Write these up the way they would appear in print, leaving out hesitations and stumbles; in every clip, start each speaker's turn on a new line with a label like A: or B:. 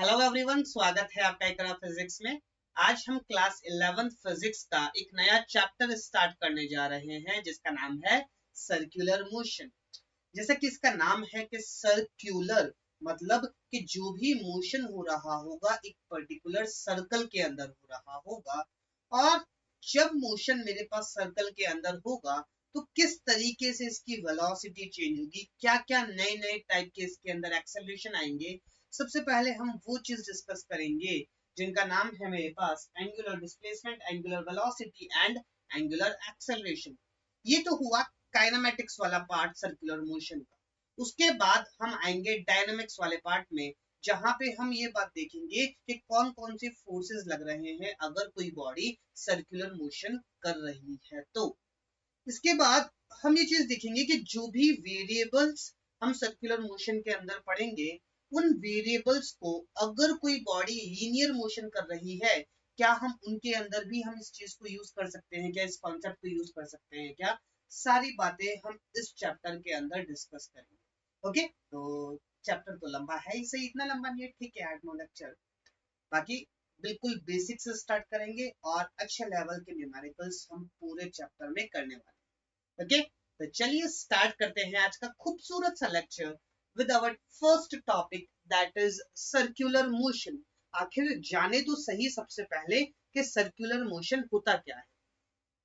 A: Hello everyone, स्वागत है आपका इकरा फिजिक्स में। आज हम क्लास 11th फिजिक्स का एक नया चैप्टर स्टार्ट करने जा रहे हैं जिसका नाम है सर्कुलर मोशन। जैसा कि इसका नाम है कि सर्कुलर मतलब कि जो भी मोशन हो रहा होगा एक पर्टिकुलर सर्कल के अंदर हो रहा होगा, और जब मोशन मेरे पास सर्कल के अंदर होगा तो किस तरीके से इसकी वेलोसिटी चेंज होगी, क्या क्या नए नए टाइप के इसके अंदर एक्सेलरेशन आएंगे। सबसे पहले हम वो चीज डिस्कस करेंगे जिनका नाम है मेरे पास angular displacement, angular velocity and angular acceleration. ये तो हुआ काइनेमेटिक्स वाला पार्ट सर्कुलर मोशन का। उसके बाद हम आएंगे डायनामिक्स वाले पार्ट में, जहां पे हम ये बात देखेंगे कि कौन कौन से फोर्सेस लग रहे हैं अगर कोई बॉडी सर्कुलर मोशन कर रही है। तो इसके बाद हम ये चीज देखेंगे कि जो भी वेरिएबल्स हम सर्कुलर मोशन के अंदर पढ़ेंगे, उन वेरिएबल्स को अगर कोई बॉडी लीनियर मोशन कर रही है, क्या हम उनके अंदर भी हम इस चीज को यूज कर सकते हैं, क्या इस कॉन्सेप्ट को यूज कर सकते हैं क्या। सारी बातें हम इस चैप्टर के अंदर डिस्कस करेंगे। ओके, तो चैप्टर तो लंबा है ही सही, इतना लंबा नहीं है, ठीक है, 8-9 लेक्चर। बाकी बिल्कुल बेसिक से स्टार्ट करेंगे और अच्छे लेवल के न्यूमेरिकल्स हम पूरे चैप्टर में करने वाले हैं। ओके, तो चलिए स्टार्ट करते हैं आज का खूबसूरत सा lecture with our first topic, that is circular motion. आखिर जाने तो सही सबसे पहले कि सर्कुलर मोशन होता क्या है।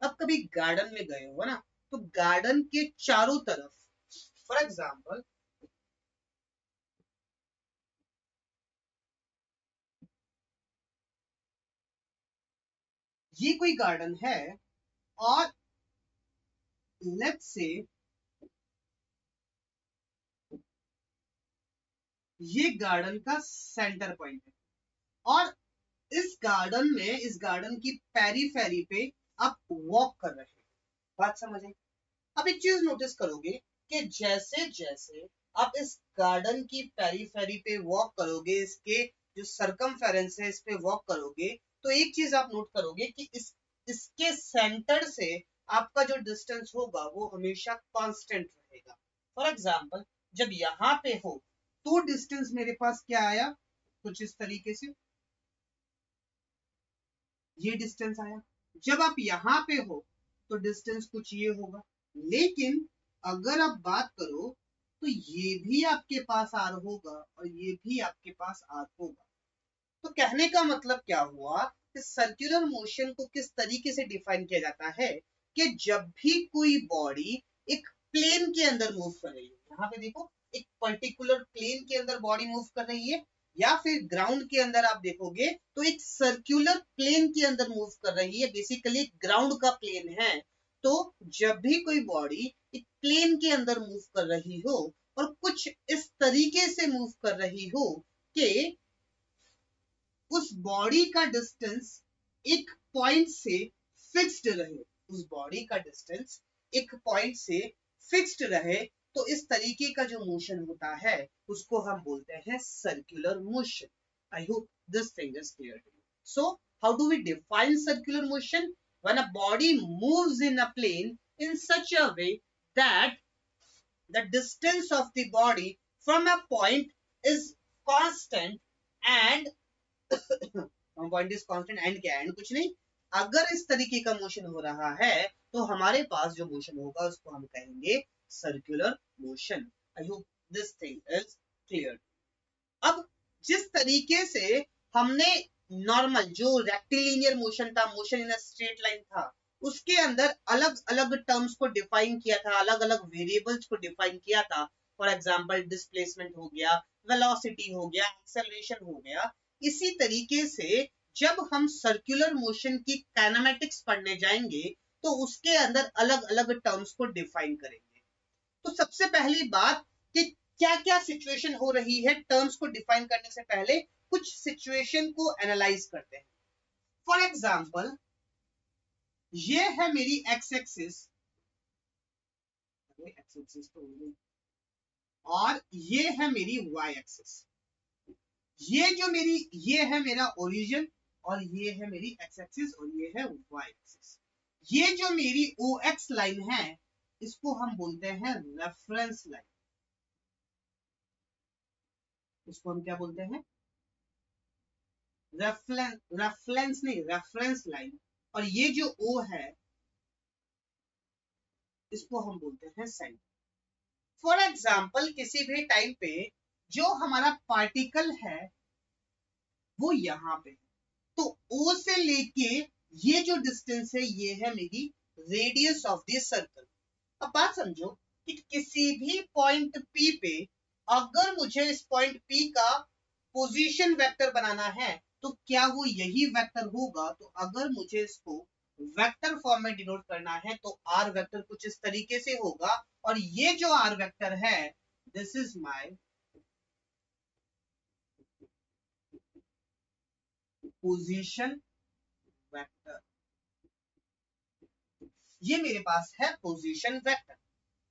A: अब कभी गार्डन में गए हो ना, तो गार्डन के चारों तरफ, फॉर एग्जाम्पल ये कोई गार्डन है और लेट्स से ये गार्डन का सेंटर पॉइंट है, और इस गार्डन की पेरीफेरी पे आप वॉक कर रहे हैं। बात समझे। अब एक चीज नोटिस करोगे कि जैसे जैसे आप इस गार्डन की पेरीफेरी पे वॉक करोगे, इसके जो सरकमफेरेंस है इस पे वॉक करोगे, तो एक चीज आप नोट करोगे कि इसके सेंटर से आपका जो डिस्टेंस होगा वो हमेशा कांस्टेंट रहेगा। फॉर एग्जाम्पल, जब यहाँ पे हो तो डिस्टेंस मेरे पास क्या आया, कुछ इस तरीके से ये डिस्टेंस आया। जब आप यहाँ पे हो तो डिस्टेंस कुछ ये होगा। लेकिन अगर आप बात करो तो ये भी आपके पास आर होगा और ये भी आपके पास आर होगा। तो कहने का मतलब क्या हुआ कि सर्कुलर मोशन को किस तरीके से डिफाइन किया जाता है कि जब भी कोई बॉडी एक प्लेन के अंदर मूव कर रही है, यहाँ पे देखो एक पर्टिकुलर प्लेन के अंदर बॉडी मूव कर रही है, या फिर ग्राउंड के अंदर आप देखोगे तो एक सर्कुलर प्लेन के अंदर मूव कर रही है, बेसिकली ग्राउंड का प्लेन है। तो जब भी कोई बॉडी एक प्लेन के अंदर मूव कर रही हो और कुछ इस तरीके से मूव कर रही हो कि उस बॉडी का डिस्टेंस एक पॉइंट से फिक्स्ड रहे, उस बॉडी का डिस्टेंस एक पॉइंट से फिक्स्ड रहे, तो इस तरीके का जो मोशन होता है उसको हम बोलते हैं circular motion. I hope this thing is clear to you. So how do we define circular motion? When a body moves in a plane in such a way that the distance of the body from a point is constant and point is constant and क्या and कुछ नहीं। अगर इस तरीके का motion हो रहा है तो हमारे पास जो मोशन होगा उसको हम कहेंगे circular motion. I hope this thing is clear. अब जिस तरीके से हमने नॉर्मल जो रेक्टिलिनियर मोशन था, motion in a straight line था, उसके अंदर अलग अलग टर्म्स को डिफाइन किया था, अलग अलग वेरिएबल्स को डिफाइन किया था। फॉर एग्जांपल डिस्प्लेसमेंट हो गया, वेलोसिटी हो गया, एक्सेलरेशन हो गया। इसी तरीके से जब हम सर्कुलर मोशन की काइनेमेटिक्स पढ़ने जाएंगे तो उसके अंदर अलग अलग टर्म्स को डिफाइन करेंगे। तो सबसे पहली बात कि क्या क्या सिचुएशन हो रही है, टर्म्स को डिफाइन करने से पहले कुछ सिचुएशन को एनालाइज करते हैं। फॉर एग्जाम्पल, ये है मेरी एक्स एक्सिस, और ये है मेरी वाई एक्सिस। ये है मेरा ओरिजिन, और ये है मेरी एक्स एक्सिस, और ये है वाई एक्सिस। ये जो मेरी ओ एक्स लाइन है इसको हम बोलते हैं रेफरेंस लाइन। इसको हम क्या बोलते हैं? रेफरेंस नहीं, रेफरेंस लाइन, और ये जो O है इसको हम बोलते हैं सेंटर। फॉर एग्जाम्पल किसी भी टाइम पे जो हमारा पार्टिकल है वो यहाँ पे, तो O से लेके ये जो डिस्टेंस है ये है मेरी रेडियस ऑफ द सर्कल। अब बात समझो कि किसी भी पॉइंट P पे अगर मुझे इस पॉइंट P का पोजीशन वेक्टर बनाना है तो क्या वो यही वेक्टर होगा? तो अगर मुझे इसको वेक्टर फॉर्म में डिनोट करना है तो आर वेक्टर कुछ इस तरीके से होगा, और ये जो आर वेक्टर है this is my position vector. ये मेरे पास है पोजीशन वेक्टर।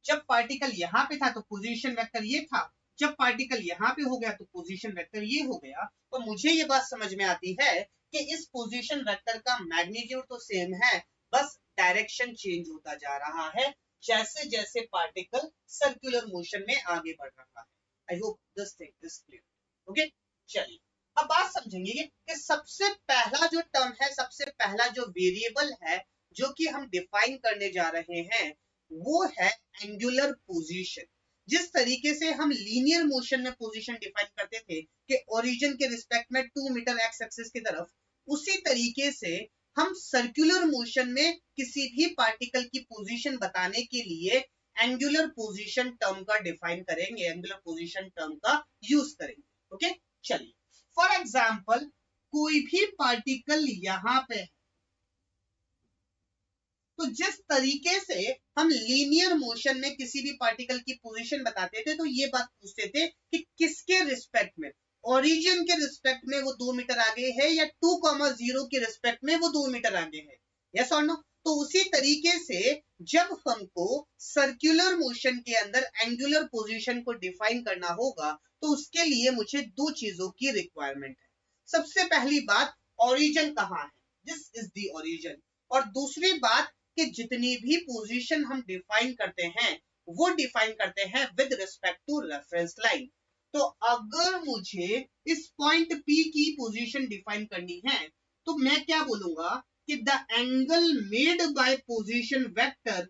A: जब पार्टिकल यहाँ पे था तो पोजीशन वेक्टर ये था, जब पार्टिकल यहाँ पे हो गया तो पोजीशन वेक्टर ये हो गया। तो मुझे ये बात समझ में आती है कि इस पोजीशन वेक्टर का मैग्नीट्यूड तो सेम है, बस डायरेक्शन चेंज होता जा रहा है जैसे जैसे पार्टिकल सर्कुलर मोशन में आगे बढ़ रहा है। आई hope this thing is clear. Okay, चलिए अब बात समझेंगे कि सबसे पहला जो टर्म है, सबसे पहला जो वेरिएबल है जो कि हम डिफाइन करने जा रहे हैं वो है एंगुलर पोजीशन। जिस तरीके से हम लीनियर मोशन में पोजीशन डिफाइन करते थे कि ओरिजिन के रिस्पेक्ट में 2 मीटर एक्स एक्सिस की तरफ, उसी तरीके से हम सर्कुलर मोशन में किसी भी पार्टिकल की पोजीशन बताने के लिए एंगुलर पोजीशन टर्म का डिफाइन करेंगे, एंगुलर पोजीशन टर्म का यूज करेंगे। ओके, चलिए फॉर एग्जाम्पल कोई भी पार्टिकल यहाँ पे है, तो जिस तरीके से हम लीनियर मोशन में किसी भी पार्टिकल की पोजीशन बताते थे तो ये बात पूछते थे कि किसके रिस्पेक्ट में, ओरिजिन के रिस्पेक्ट में वो 2 मीटर आगे है या 2,0 के रिस्पेक्ट में वो 2 मीटर आगे है, यस और नो। तो उसी तरीके से जब हमको सर्कुलर मोशन के अंदर एंगुलर पोजीशन को डिफाइन करना होगा तो उसके लिए मुझे दो चीजों की रिक्वायरमेंट है। सबसे पहली बात, ओरिजिन कहाँ है, दिस इज द ओरिजिन। और दूसरी बात कि जितनी भी पोजीशन हम डिफाइन करते हैं वो डिफाइन करते हैं with respect to reference line. तो अगर मुझे इस पॉइंट P की पोजीशन डिफाइन करनी है तो मैं क्या बोलूंगा कि the angle made by position vector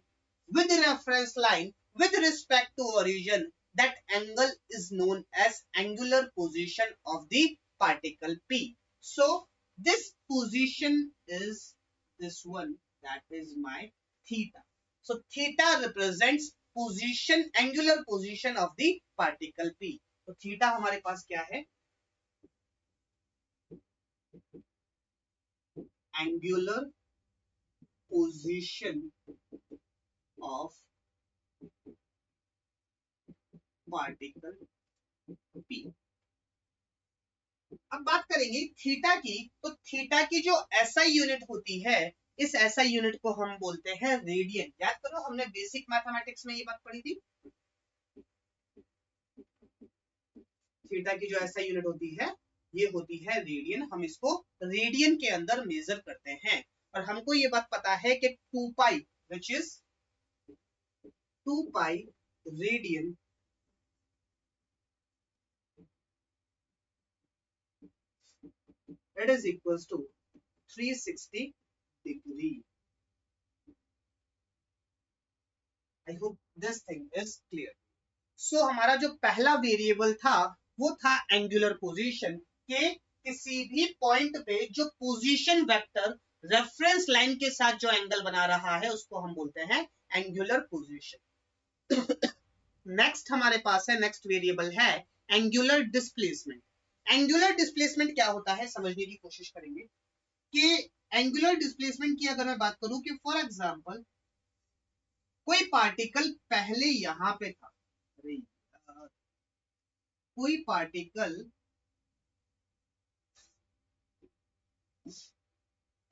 A: with reference line with respect to origin, that angle is known as angular position of the particle P. So this position is this one, that is my theta. So theta represents position, angular position of the particle P. तो theta हमारे पास क्या है, angular position of particle P। अब बात करेंगे theta की, तो theta की जो एसआई यूनिट होती है, इस एसआई यूनिट को हम बोलते हैं रेडियन। याद करो हमने बेसिक मैथमेटिक्स में ये बात पढ़ी थी, थीटा की जो एसआई यूनिट होती है ये होती है रेडियन। हम इसको रेडियन के अंदर मेजर करते हैं, और हमको ये बात पता है कि 2 pi which is 2 pi radian it is equals to 360 degree. I hope this thing is clear. So हमारा जो पहला वेरिएबल था वो था एंगुलर पोजीशन, के किसी भी पॉइंट पे जो पोजीशन वेक्टर रेफरेंस लाइन के साथ जो एंगल बना रहा है उसको हम बोलते हैं एंगुलर पोजीशन। नेक्स्ट हमारे पास है, नेक्स्ट वेरिएबल है एंगुलर डिस्प्लेसमेंट। एंगुलर डिस्प्लेसमेंट क्या होता है समझने की कोशिश करेंगे कि एंगुलर डिस्प्लेसमेंट की अगर मैं बात करूं कि फॉर एग्जांपल कोई पार्टिकल पहले यहां पे था, कोई पार्टिकल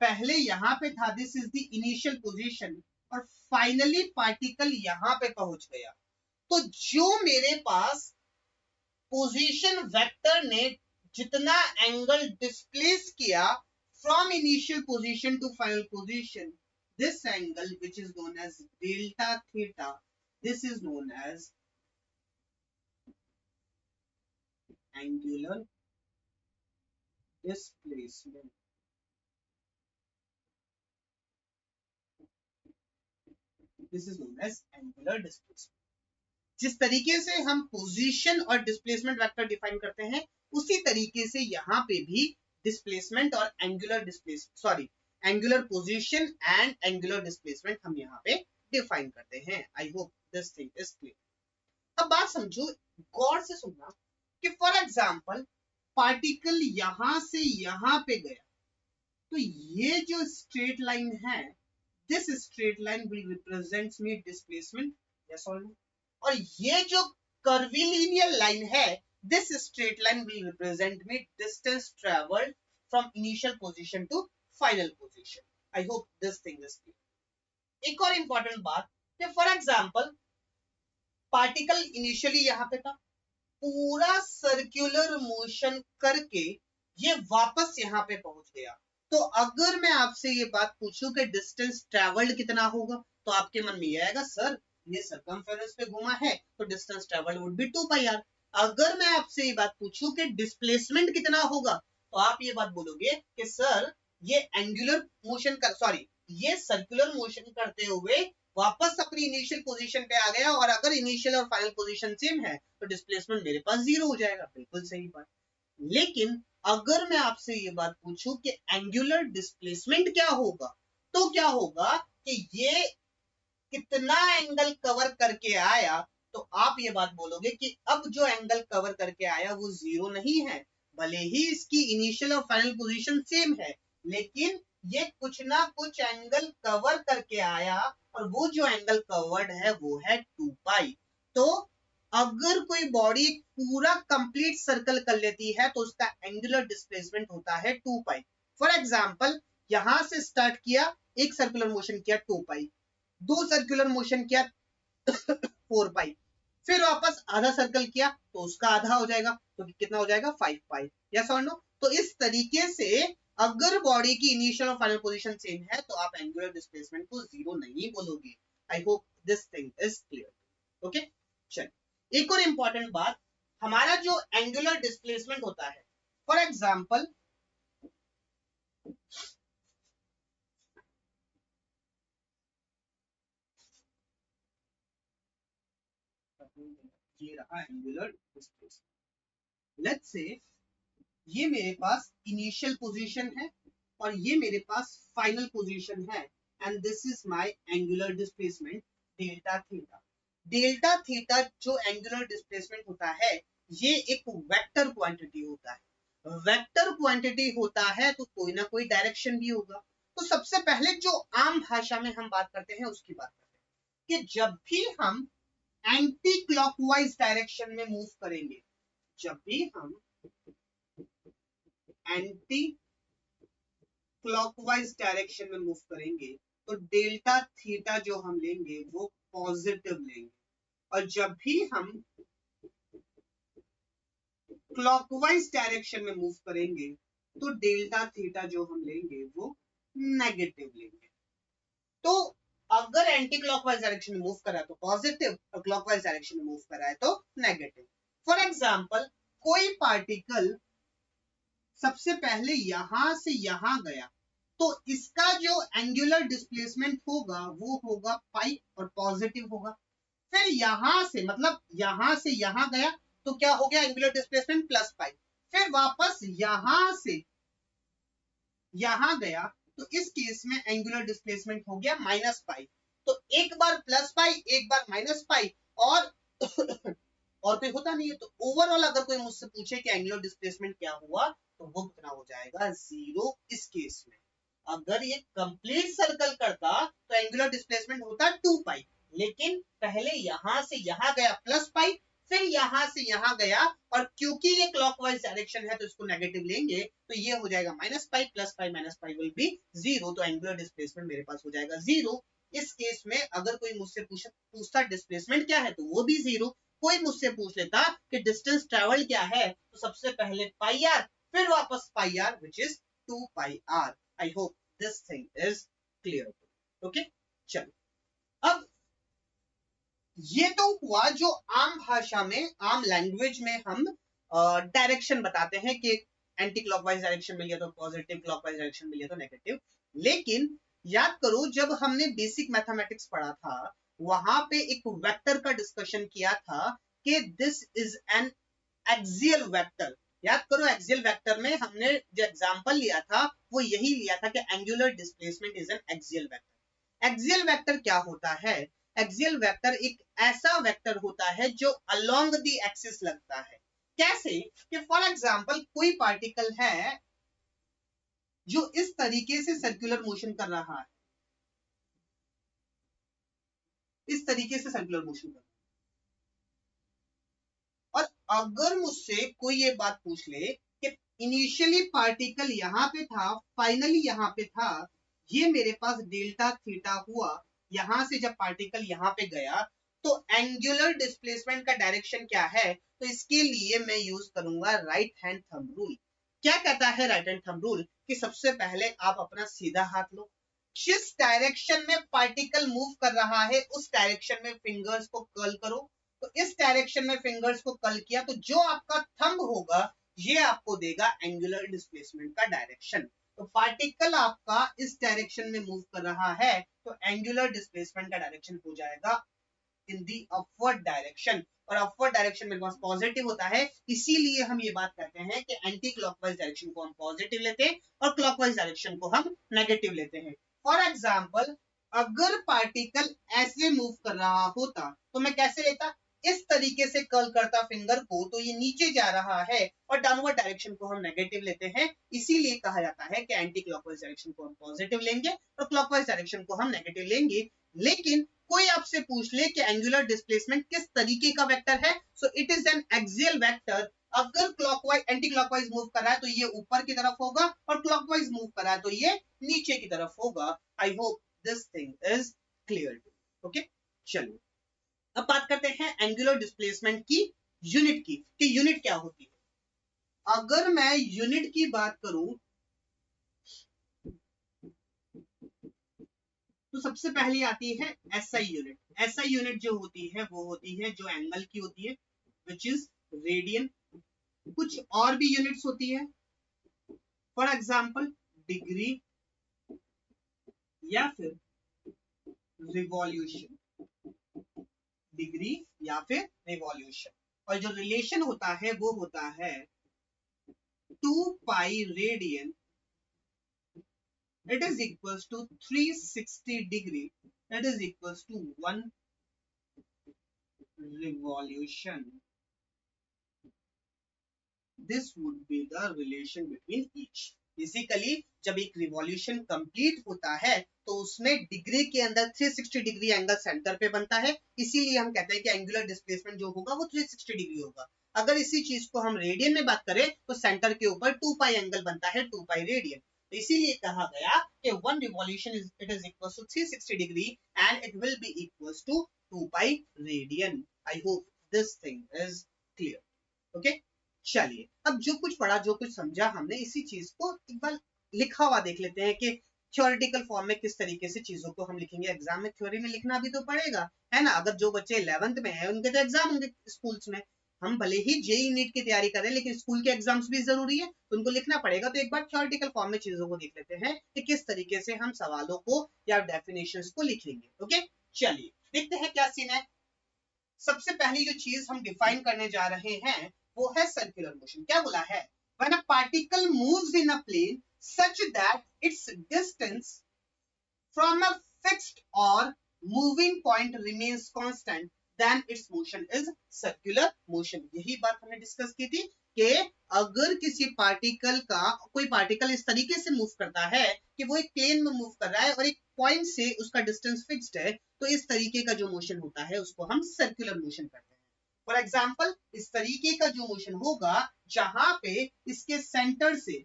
A: पहले यहां पे था, this is the initial position, और फाइनली पार्टिकल यहां पे पहुंच गया। तो जो मेरे पास पोजीशन वेक्टर ने जितना एंगल डिस्प्लेस किया from initial position to final position, this angle which is known as delta theta, this is known as angular displacement. This is known as angular displacement. जिस तरीके से हम पोजीशन और displacement vector define करते हैं उसी तरीके से यहाँ पे भी डिस्प्लेसमेंट और angular position and angular displacement हम यहाँ पे डिफाइन करते हैं। आई hope this thing is clear. अब बात समझो, गौर से सुनना कि फॉर एग्जांपल पार्टिकल यहां से यहां पे गया, तो ये जो स्ट्रेट लाइन है, this straight line will represents me displacement, yes और नो। और ये जो कर्वीलिनियर लाइन है, this straight line will represent me distance travelled from initial position to final position. I hope this thing is clear. एक और important बात कि for example particle initially यहां पे था, पूरा सर्कुलर मोशन करके ये वापस यहाँ पे पहुंच गया, तो अगर मैं आपसे ये बात पूछूं कि डिस्टेंस ट्रेवल्ड कितना होगा, तो आपके मन में ये आएगा, सर ये सर्कमफेरेंस पे घुमा है तो distance travelled would be 2 pi r. अगर मैं आपसे ये बात पूछूं कि डिस्प्लेसमेंट कितना होगा, तो आप ये बात बोलोगे कि सर ये एंगुलर मोशन कर सॉरी ये सर्कुलर मोशन करते हुए वापस अपनी इनिशियल पोजीशन पे आ गया, और अगर इनिशियल और फाइनल पोजीशन सेम है तो डिस्प्लेसमेंट मेरे पास 0 हो जाएगा। बिल्कुल सही बात। लेकिन अगर मैं आपसे ये बात पूछूं कि एंगुलर डिस्प्लेसमेंट क्या होगा, तो क्या होगा कि ये कितना एंगल कवर करके आया, तो आप ये बात बोलोगे कि अब जो एंगल कवर करके आया वो 0 नहीं है, भले ही इसकी इनिशियल और फाइनल पोजीशन सेम है, लेकिन ये कुछ ना कुछ एंगल कवर करके आया, और वो जो एंगल कवर्ड है वो है 2 पाई। तो अगर कोई बॉडी पूरा कंप्लीट सर्कल कर लेती है तो उसका एंगुलर डिस्प्लेसमेंट होता है 2 पाई। फॉर एग्जांपल यहां से स्टार्ट किया, एक सर्कुलर मोशन किया 2 पाई, दो सर्कुलर मोशन किया 4 पाई, फिर वापस आधा सर्कल किया तो उसका आधा हो जाएगा, तो कितना हो जाएगा 5 पाई, यस और नो। तो इस तरीके से अगर बॉडी की इनिशियल और फाइनल पोजीशन सेम है तो आप एंगुलर डिस्प्लेसमेंट को 0 नहीं बोलोगे। आई hope this thing is clear. Okay, चलिए एक और इंपॉर्टेंट बात, हमारा जो एंगुलर डिस्प्लेसमेंट होता है, फॉर एग्जांपल ये रहा एंगुलर डिस्प्लेसमेंट। लेट्स से ये मेरे पास इनिशियल पोजीशन है और ये मेरे पास फाइनल पोजीशन है, and this is my angular displacement delta theta. Delta theta जो एंगुलर डिस्प्लेसमेंट होता है, ये एक वेक्टर क्वांटिटी होता है। वेक्टर क्वांटिटी होता है तो कोई ना कोई डायरेक्शन भी होगा। तो सबसे पहले जो आम भाषा में हम बात करते हैं उसकी बात करते हैं कि जब भी हम एंटी क्लॉकवाइज डायरेक्शन में मूव करेंगे, जब भी हम एंटी क्लॉकवाइज डायरेक्शन में मूव करेंगे तो डेल्टा थीटा जो हम लेंगे वो पॉजिटिव लेंगे, और जब भी हम क्लॉकवाइज डायरेक्शन में मूव करेंगे तो डेल्टा थीटा जो हम लेंगे वो नेगेटिव लेंगे। तो अगर एंटी क्लॉकवाइज डायरेक्शन में मूव कर रहा है तो पॉजिटिव, और क्लॉकवाइज डायरेक्शन में मूव कर रहा है तो नेगेटिव। फॉर एग्जांपल कोई पार्टिकल सबसे पहले यहां से यहां गया, तो इसका जो एंगुलर डिस्प्लेसमेंट होगा वो होगा पाई और पॉजिटिव होगा। फिर यहां से मतलब यहां से यहां गया तो क्या हो गया, एंगुलर डिस्प्लेसमेंट प्लस पाई। फिर वापस यहां से यहां गया तो इस केस में एंगुलर डिस्प्लेसमेंट हो गया माइनस पाई। तो एक बार प्लस पाई, एक बार माइनस पाई, और और कोई होता नहीं है। तो ओवरऑल अगर कोई मुझसे पूछे कि एंगुलर डिस्प्लेसमेंट क्या हुआ, तो वो कितना हो जाएगा, 0। इस केस में अगर ये कंप्लीट सर्कल करता तो एंगुलर डिस्प्लेसमेंट होता 2 पाई, लेकिन पहले यहां से यहां गया प्लस पाई, फिर यहां से यहां गया, और क्योंकि ये क्लॉकवाइज डायरेक्शन है तो इसको नेगेटिव लेंगे, तो ये हो जाएगा minus pi plus pi minus pi will be 0। तो एंगुलर डिस्प्लेसमेंट मेरे पास हो जाएगा 0। इस केस में अगर कोई मुझसे पूछता डिस्प्लेसमेंट क्या है तो वो भी 0। कोई मुझसे पूछ लेता कि डिस्टेंस ट्रेवल क्या है, तो सबसे पहले पाई आर, फिर वापस pi r which is 2 pi r. I hope this thing is clear. Okay, चलो अब ये तो हुआ जो आम भाषा में, आम लैंग्वेज में हम डायरेक्शन बताते हैं कि एंटी क्लॉकवाइज डायरेक्शन मिल गया तो पॉजिटिव, क्लॉकवाइज डायरेक्शन मिल गया तो नेगेटिव। लेकिन याद करो जब हमने बेसिक मैथमेटिक्स पढ़ा था वहां पे एक वेक्टर का डिस्कशन किया था कि this is an axial vector. याद करो एक्सियल वेक्टर में हमने जो एग्जांपल लिया था वो यही लिया था कि angular displacement is an axial vector. Axial vector क्या होता है? एक्सियल वेक्टर एक ऐसा वेक्टर होता है जो अलोंग द एक्सिस लगता है। कैसे? कि फॉर एग्जांपल कोई पार्टिकल है जो इस तरीके से सर्कुलर मोशन कर रहा है, इस तरीके से सर्कुलर मोशन कर रहा है, और अगर मुझसे कोई ये बात पूछ ले कि इनिशियली पार्टिकल यहां पे था, फाइनली यहां पे था, ये मेरे पास डेल्टा थीटा हुआ, यहां से जब पार्टिकल यहां पे गया तो एंगुलर डिस्प्लेसमेंट का डायरेक्शन क्या है? तो इसके लिए मैं यूज करूंगा राइट हैंड थंब रूल। क्या कहता है राइट हैंड थंब रूल? कि सबसे पहले आप अपना सीधा हाथ लो, जिस डायरेक्शन में पार्टिकल मूव कर रहा है उस डायरेक्शन में फिंगर्स को कर्ल करो। तो इस डायरेक्शन में फिंगर्स को कर्ल किया तो जो आपका थंब होगा ये आपको देगा एंगुलर डिस्प्लेसमेंट का डायरेक्शन। तो पार्टिकल आपका इस डायरेक्शन में मूव कर रहा है तो एंगुलर डिस्प्लेसमेंट का डायरेक्शन हो जाएगा इन दी अपवर्ड डायरेक्शन, और अपवर्ड डायरेक्शन मेरे पास पॉजिटिव होता है, इसीलिए हम ये बात करते हैं कि एंटी क्लॉकवाइज डायरेक्शन को हम पॉजिटिव लेते हैं और क्लॉकवाइज डायरेक्शन को हम नेगेटिव लेते हैं। फॉर एग्जाम्पल अगर पार्टिकल ऐसे मूव कर रहा होता तो मैं कैसे लेता? इस तरीके से कर्ल करता फिंगर को तो ये नीचे जा रहा है और डाउनवर्ड डायरेक्शन को हम नेगेटिव लेते हैं, इसीलिए कहा जाता है कि एंटी क्लॉकवाइज डायरेक्शन को हम पॉजिटिव लेंगे और क्लॉकवाइज डायरेक्शन को हम नेगेटिव लेंगे। लेकिन कोई आपसे पूछ ले कि एंगुलर डिस्प्लेसमेंट किस तरीके का वेक्टर है, so it is an axial vector. अगर क्लॉकवाइज एंटी क्लॉकवाइज मूव कर रहा है तो ये ऊपर की तरफ होगा और क्लॉकवाइज मूव कर रहा है तो ये नीचे की तरफ होगा। आई hope this thing is clear. Okay, चलिए अब बात करते हैं एंगुलर डिस्प्लेसमेंट की यूनिट की, कि यूनिट क्या होती है। अगर मैं यूनिट की बात करूं तो सबसे पहले आती है एसआई यूनिट। एसआई यूनिट जो होती है वो होती है जो एंगल की होती है, विच इज रेडियन। कुछ और भी यूनिट्स होती है, फॉर एग्जाम्पल डिग्री या फिर रिवॉल्यूशन, डिग्री या फिर रिवॉल्यूशन। और जो रिलेशन होता है वो होता है 2 pi radian it is equals to 360 degree, that is equals to 1 revolution. This would be the relation between each. Basically जब एक रिवॉल्यूशन कंप्लीट होता है तो उसमें डिग्री के अंदर 360 डिग्री एंगल सेंटर पे बनता है, इसीलिए हम कहते हैं कि एंगुलर डिस्प्लेसमेंट जो होगा वो 360 डिग्री होगा। अगर इसी चीज को हम रेडियन में बात करें तो सेंटर के ऊपर 2 पाई एंगल बनता है, 2 पाई रेडियन। इसीलिए कहा गया कि 1 revolution is it is equals to 360 degree and it will be equals to 2 pi radian. I hope this thing is clear. Okay, चलिए अब जो कुछ पढ़ा जो कुछ समझा हमने इसी चीज को एक बार लिखा हुआ देख लेते हैं कि थ्योरेटिकल फॉर्म में किस तरीके से चीजों को हम लिखेंगे। एग्जाम में थ्योरी में लिखना भी तो पड़ेगा, है ना। अगर जो बच्चे 11th में है उनके तो एग्जाम होंगे स्कूल्स में, हम भले ही जेई नीट की तैयारी करें लेकिन स्कूल के एग्जाम्स भी जरूरी है तो उनको लिखना पड़ेगा। तो एक बार थ्योरेटिकल फॉर्म में चीजों को देख लेते हैं कि किस तरीके से हम सवालों को या डेफिनेशंस को लिखेंगे। ओके, चलिए देखते हैं क्या सीन है। सबसे पहली जो चीज हम डिफाइन करने जा रहे हैं वो है सर्कुलर मोशन। क्या बोला है? When a particle moves in a plane such that its distance from a fixed or moving point remains constant, then its motion is circular motion. यही बात हमने डिस्कस की थी कि अगर किसी पार्टिकल का कोई पार्टिकल इस तरीके से मूव करता है कि वो एक प्लेन में मूव कर रहा है और एक पॉइंट से उसका डिस्टेंस फिक्स्ड है तो इस तरीके का जो मोशन होता है उसको हम सर्कुलर मोशन कहते हैं। फॉर एग्जाम्पल इस तरीके का जो मोशन होगा जहां पे इसके सेंटर से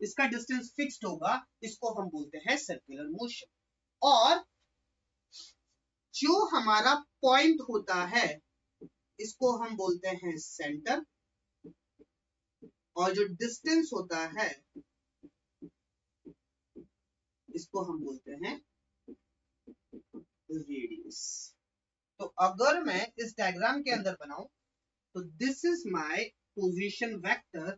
A: इसका डिस्टेंस फिक्स्ड होगा इसको हम बोलते हैं सर्कुलर मोशन। और जो हमारा पॉइंट होता है इसको हम बोलते हैं सेंटर, और जो डिस्टेंस होता है इसको हम बोलते हैं रेडियस। तो अगर मैं इस डायग्राम के अंदर बनाऊं तो this is my position vector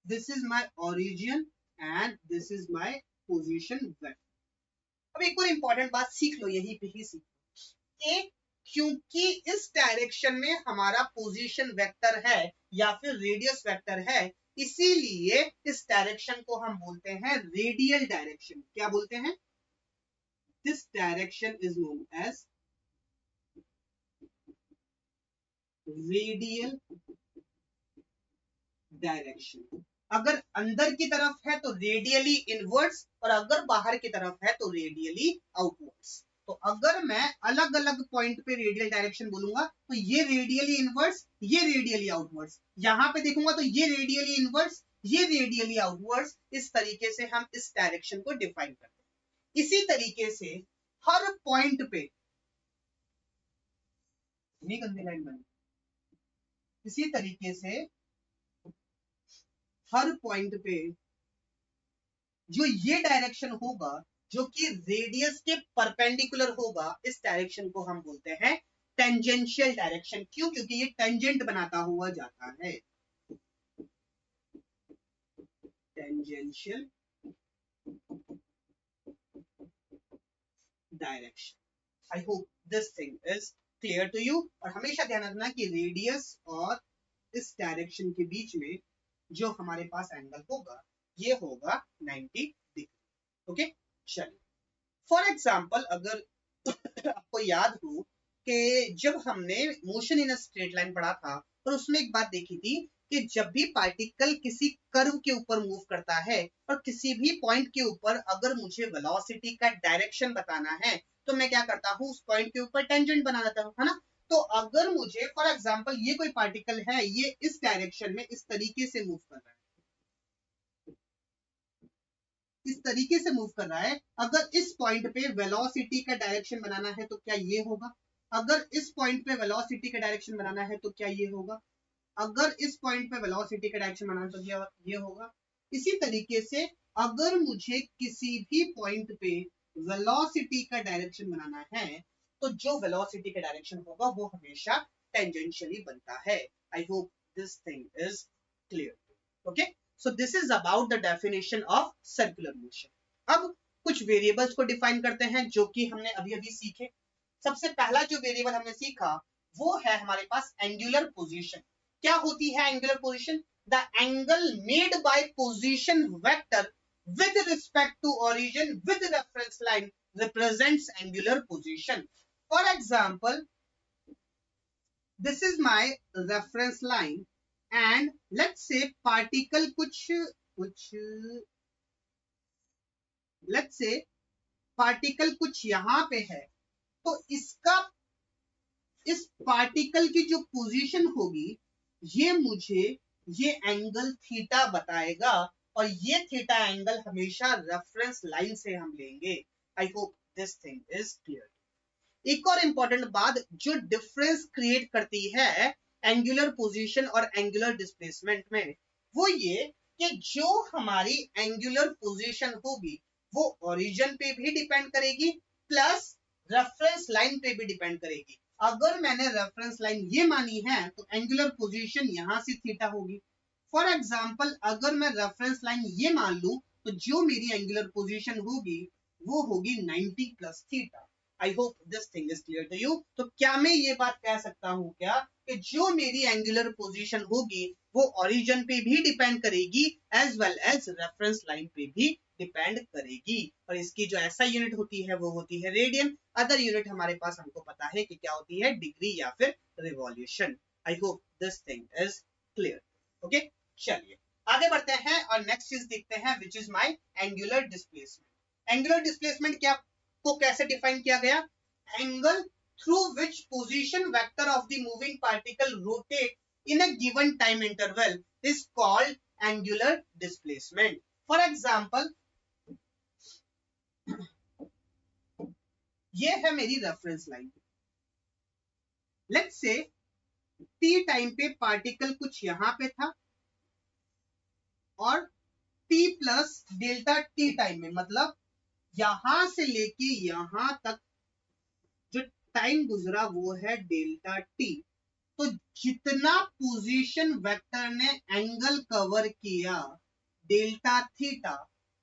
A: this is my origin and this is my position vector. अब एक और इंपॉर्टेंट बात सीख लो, यहीं पे ही सीखो कि क्योंकि इस डायरेक्शन में हमारा पोजीशन वेक्टर है या फिर रेडियस वेक्टर है, इसीलिए इस डायरेक्शन को हम बोलते हैं रेडियल डायरेक्शन। क्या बोलते हैं? This direction is known as radial direction. अगर अंदर की तरफ है तो रेडियली इनवर्ड्स, और अगर बाहर की तरफ है तो रेडियली आउटवर्ड्स। तो अगर मैं अलग अलग पॉइंट पे रेडियल डायरेक्शन बोलूंगा तो ये रेडियली इनवर्ड्स, ये रेडियली आउटवर्ड्स। यहां पे देखूंगा तो ये रेडियली इनवर्ड्स, ये रेडियली आउटवर्ड्स। इस तरीके से हम इस डायरेक्शन को डिफाइन करते हैं। इसी तरीके से हर पॉइंट पे लाइन बनी, इसी तरीके से हर पॉइंट पे जो ये डायरेक्शन होगा जो कि रेडियस के परपेंडिकुलर होगा, इस डायरेक्शन को हम बोलते हैं टेंजेंशियल डायरेक्शन। क्यों? क्योंकि ये टेंजेंट बनाता हुआ जाता है, tangential direction. I hope this thing is clear to you. और हमेशा ध्यान रखना कि रेडियस और इस डायरेक्शन के बीच में जो हमारे पास एंगल होगा ये होगा 90 डिग्री। ओके, चलिए फॉर एग्जाम्पल अगर आपको याद हो कि जब हमने motion in a straight line पढ़ा था और उसमें एक बात देखी थी कि जब भी पार्टिकल किसी कर्व के ऊपर मूव करता है और किसी भी पॉइंट के ऊपर अगर मुझे वेलोसिटी का डायरेक्शन बताना है तो मैं क्या करता हूँ, उस पॉइंट के ऊपर टेंजेंट बना देता हूँ, है ना। तो अगर मुझे फॉर एग्जाम्पल ये कोई पार्टिकल है, ये इस डायरेक्शन में इस तरीके से मूव कर रहा है, इस तरीके से मूव कर रहा है, अगर इस पॉइंट पे वेलोसिटी का डायरेक्शन बनाना है तो क्या ये होगा? अगर इस पॉइंट पे वेलोसिटी का डायरेक्शन बनाना है तो क्या ये होगा? अगर इस पॉइंट पे वेलोसिटी का डायरेक्शन बनाना है तो क्या ये होगा? इसी तरीके से अगर मुझे किसी भी पॉइंट पे वेलोसिटी का डायरेक्शन बनाना है तो जो वेलोसिटी का डायरेक्शन होगा वो हमेशा टेंजेंशियली बनता है। आई hope this thing is clear. Okay, so this is about the definition of circular motion. अब कुछ वेरिएबल्स को डिफाइन करते हैं जो कि हमने अभी अभी सीखे। सबसे पहला जो वेरिएबल हमने सीखा वो है हमारे पास एंगुलर पोजीशन। क्या होती है angular position? The angle made by position vector with respect to origin with reference line represents angular position. For example, this is my reference line and let's say particle कुछ let's say particle कुछ यहां पे है, तो इसका इस particle की जो पोजीशन होगी ये मुझे ये एंगल थीटा बताएगा और ये थीटा एंगल हमेशा रेफरेंस लाइन से हम लेंगे। आई hope this thing is clear. एक और इंपॉर्टेंट बात जो डिफरेंस क्रिएट करती है एंगुलर पोजीशन और एंगुलर डिस्प्लेसमेंट में, वो ये कि जो हमारी एंगुलर पोजीशन होगी वो ओरिजिन पे भी डिपेंड करेगी प्लस रेफरेंस लाइन पे भी डिपेंड करेगी। अगर मैंने रेफरेंस लाइन ये मानी है तो एंगुलर पोजीशन यहां से थीटा होगी। फॉर एग्जांपल अगर मैं रेफरेंस लाइन ये मान लूं तो जो मेरी एंगुलर पोजीशन होगी वो होगी 90 plus theta. I hope this thing is clear to you. तो क्या मैं ये बात कह सकता हूं क्या कि जो मेरी एंगुलर पोजीशन होगी वो ओरिजिन पे भी डिपेंड करेगी as well as reference line पे भी डिपेंड करेगी। और इसकी जो ऐसा यूनिट होती है वो होती है रेडियन। अदर यूनिट हमारे पास हमको पता है कि क्या होती है, डिग्री या फिर revolution. I hope this thing is clear. Okay, चलिए आगे बढ़ते हैं और नेक्स्ट चीज देखते हैं which is my angular displacement. Angular displacement क्या को कैसे डिफाइन किया गया? Angle through which position vector of the moving particle rotate in a given time interval is called angular displacement. For example ये है मेरी reference line. Let's say T time पे particle कुछ यहां पे था और T plus delta T time में, मतलब यहां से लेके यहां तक जो टाइम गुजरा वो है डेल्टा टी। तो जितना पोजीशन वेक्टर ने एंगल कवर किया delta theta,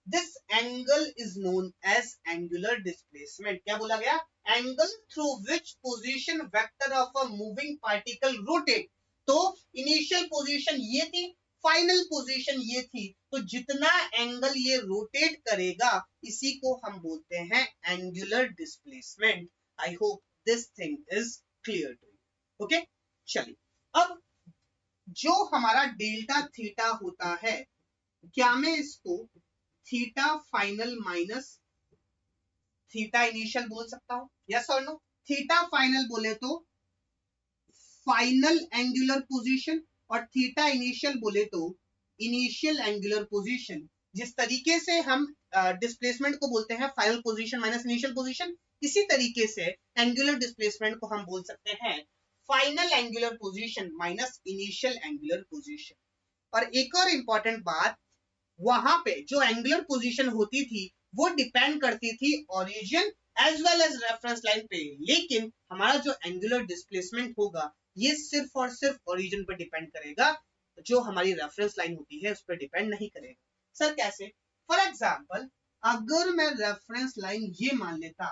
A: this angle is known as angular displacement. क्या बोला गया? Angle through which position vector of a moving particle rotate. तो इनिशियल पोजीशन ये थी, फाइनल पोजीशन ये थी, तो जितना एंगल ये रोटेट करेगा इसी को हम बोलते हैं angular displacement. I hope this thing is clear to you. Okay, चलिए अब जो हमारा डेल्टा थीटा होता है, क्या मैं इसको theta final minus theta initial बोल सकता हूं? यस और नो? थीटा फाइनल बोले तो फाइनल एंगुलर पोजीशन और थीटा इनिशियल बोले तो इनिशियल एंगुलर पोजीशन। जिस तरीके से हम डिस्प्लेसमेंट को बोलते हैं final position minus initial position, इसी तरीके से एंगुलर डिस्प्लेसमेंट को हम बोल सकते हैं final angular position minus initial angular position. और एक और इंपॉर्टेंट बात, वहां पे जो एंगुलर पोजीशन होती थी वो डिपेंड करती थी origin as well as reference line पे, लेकिन हमारा जो एंगुलर डिस्प्लेसमेंट होगा ये सिर्फ और सिर्फ ओरिजिन पर डिपेंड करेगा, जो हमारी रेफरेंस लाइन होती है उस पर डिपेंड नहीं करेगा। सर कैसे? फॉर एग्जांपल, अगर मैं रेफरेंस लाइन ये मान लेता,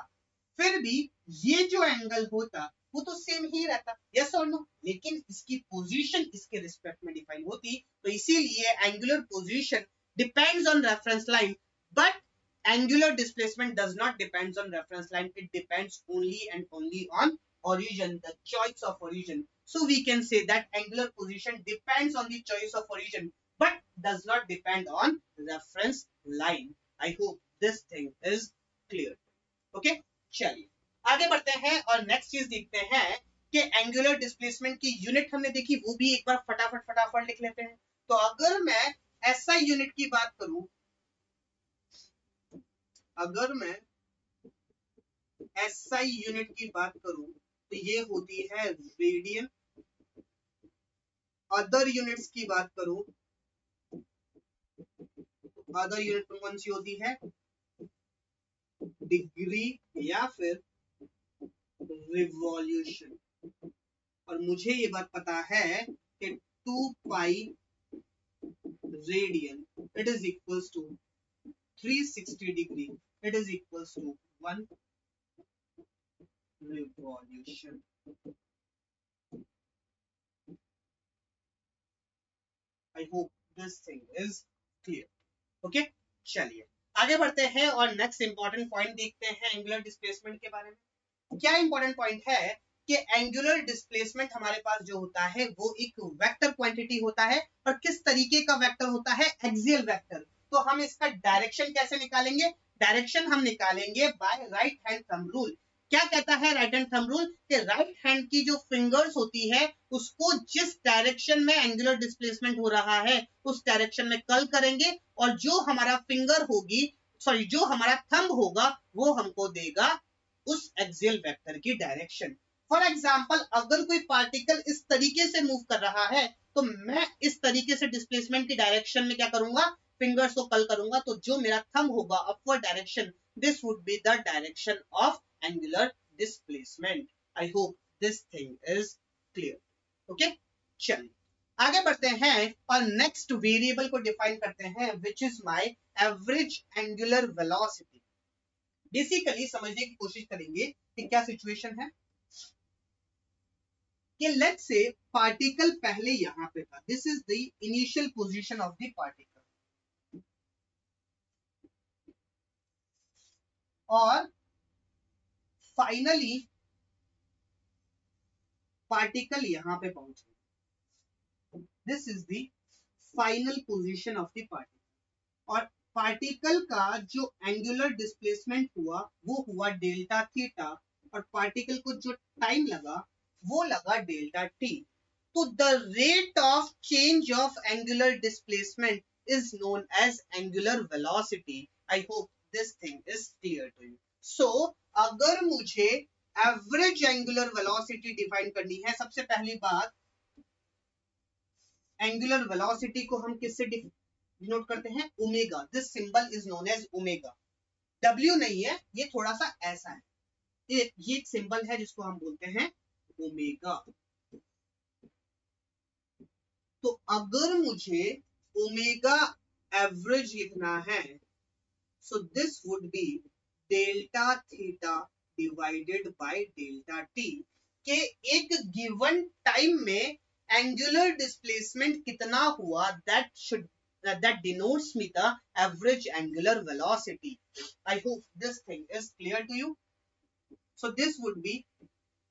A: फिर भी ये जो एंगल होता वो तो सेम ही रहता, यस और नो? लेकिन इसकी पोजीशन इसके रिस्पेक्ट में डिफाइन होती, तो इसीलिए angular position depends on reference line, but angular displacement does not depends on reference line. It depends only and only on origin, the choice of origin. So we can say that angular position depends on the choice of origin but does not depend on reference line. I hope this thing is clear. Okay, चलिए आगे बढ़ते हैं और next चीज देखते हैं कि angular displacement की यूनिट हमने देखी, वो भी एक बार फटाफट लिख लेते हैं। तो अगर मैं SI यूनिट की बात करूं, अगर मैं SI यूनिट की बात करूं तो ये होती है रेडियन। अदर यूनिट्स की बात करूं, अदर यूनिट कौन सी होती है? डिग्री या फिर रिवॉल्यूशन। और मुझे ये बात पता है कि 2 pi radian it is equals to 360 degree, it is equals to 1 revolution. I hope this thing is clear. Okay, चलिए आगे बढ़ते हैं और नेक्स्ट इंपॉर्टेंट पॉइंट देखते हैं एंगुलर डिस्प्लेसमेंट के बारे में। क्या इंपॉर्टेंट पॉइंट है कि एंगुलर डिस्प्लेसमेंट हमारे पास जो होता है वो एक वेक्टर क्वांटिटी होता है, और किस तरीके का वेक्टर होता है? Axial vector. तो हम इसका डायरेक्शन कैसे निकालेंगे? डायरेक्शन हम निकालेंगे by right hand thumb rule. क्या कहता है राइट हैंड थंब रूल? कि राइट हैंड की जो फिंगर्स होती है उसको जिस डायरेक्शन में एंगुलर डिस्प्लेसमेंट हो रहा है उस डायरेक्शन में कर्ल करेंगे, और जो हमारा फिंगर होगी, सॉरी जो हमारा थंब होगा वो हमको देगा उस एक्सियल वेक्टर की डायरेक्शन। फॉर एग्जाम्पल, अगर कोई पार्टिकल इस तरीके से मूव कर रहा है तो मैं इस तरीके से डिस्प्लेसमेंट की डायरेक्शन में क्या करूंगा? फिंगर्स को कर्ल करूंगा, तो जो मेरा थंब होगा upward direction, this would be the direction of angular displacement. I hope this thing is clear. Okay, चलिए आगे बढ़ते हैं और नेक्स्ट वेरिएबल को डिफाइन करते हैं, which is my average angular velocity. Basically समझने की कोशिश करेंगे कि क्या सिचुएशन है कि लेट्स से पार्टिकल पहले यहां पे था, this is the initial position of the particle, और फाइनली पार्टिकल यहां पे पहुंचा, this is the final position of the particle. और पार्टिकल का जो एंगुलर डिस्प्लेसमेंट हुआ वो हुआ डेल्टा थीटा, और पार्टिकल को जो टाइम लगा वो लगा डेल्टा टी। तो the rate of change of angular displacement is known as angular velocity. I hope this thing is clear to you. So अगर मुझे एवरेज एंगुलर वेलोसिटी डिफाइन करनी है, सबसे पहली बात एंगुलर वेलोसिटी को हम किससे डिनोट करते हैं? Omega. This symbol is known as omega. W नहीं है, ये थोड़ा सा ऐसा है, ये एक सिंबल है जिसको हम बोलते हैं ओमेगा। तो अगर मुझे ओमेगा एवरेज लिखना है, so this would B delta theta divided by delta T के एक गिवन टाइम में एंगुलर डिस्प्लेसमेंट कितना हुआ, that denotes me the average angular velocity. I hope this thing is clear to you. So this would be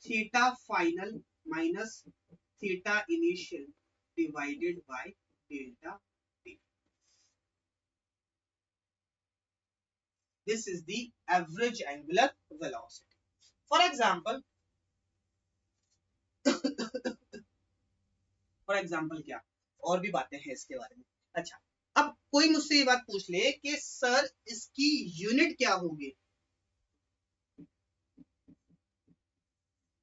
A: theta final minus theta initial divided by delta t. This is the average angular velocity. For example, क्या और भी बातें हैं इसके बारे में. अच्छा, अब कोई मुझसे ये बात पूछ ले कि सर इसकी यूनिट क्या होगी,